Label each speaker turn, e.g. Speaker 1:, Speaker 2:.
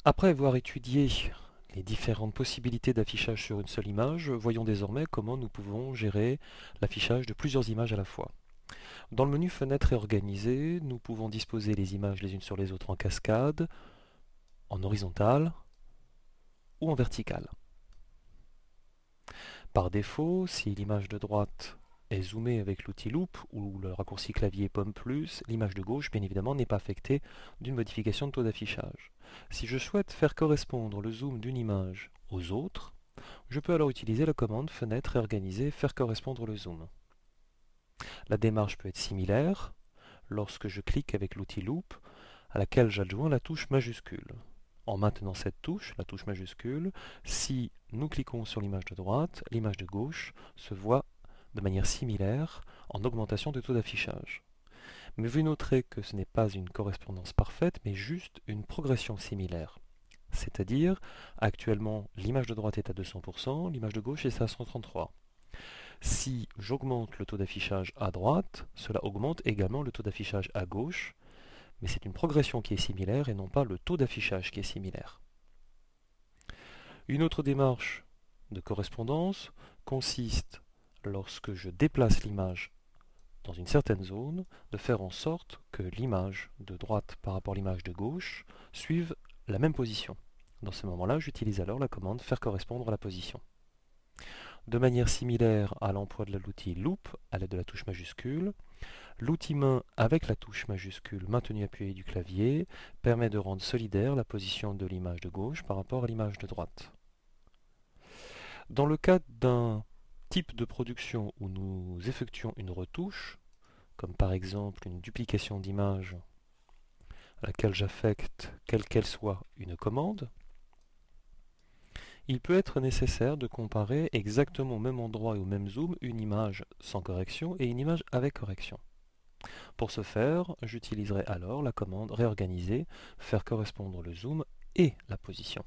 Speaker 1: Après avoir étudié les différentes possibilités d'affichage sur une seule image, voyons désormais comment nous pouvons gérer l'affichage de plusieurs images à la fois. Dans le menu Fenêtre et Organiser, nous pouvons disposer les images les unes sur les autres en cascade, en horizontale ou en verticale. Par défaut, si l'image de droite est zoomée avec l'outil Loop ou le raccourci clavier Pomme Plus, l'image de gauche, bien évidemment, n'est pas affectée d'une modification de taux d'affichage. Si je souhaite faire correspondre le zoom d'une image aux autres, je peux alors utiliser la commande Fenêtre et Organiser, faire correspondre le zoom. La démarche peut être similaire lorsque je clique avec l'outil Loop, à laquelle j'adjoins la touche majuscule. En maintenant cette touche, la touche majuscule, si nous cliquons sur l'image de droite, l'image de gauche se voit de manière similaire en augmentation de taux d'affichage. Mais vous noterez que ce n'est pas une correspondance parfaite, mais juste une progression similaire. C'est-à-dire, actuellement, l'image de droite est à 200%, l'image de gauche est à 133%. Si j'augmente le taux d'affichage à droite, cela augmente également le taux d'affichage à gauche, mais c'est une progression qui est similaire et non pas le taux d'affichage qui est similaire. Une autre démarche de correspondance consiste, lorsque je déplace l'image dans une certaine zone, de faire en sorte que l'image de droite par rapport à l'image de gauche suive la même position. Dans ce moment-là, j'utilise alors la commande faire correspondre à la position. De manière similaire à l'emploi de l'outil Loop à l'aide de la touche majuscule, l'outil main avec la touche majuscule maintenue appuyée du clavier permet de rendre solidaire la position de l'image de gauche par rapport à l'image de droite. Dans le cas d'un type de production où nous effectuons une retouche, comme par exemple une duplication d'image à laquelle j'affecte, quelle qu'elle soit, une commande, il peut être nécessaire de comparer exactement au même endroit et au même zoom une image sans correction et une image avec correction. Pour ce faire, j'utiliserai alors la commande réorganiser, faire correspondre le zoom et la position.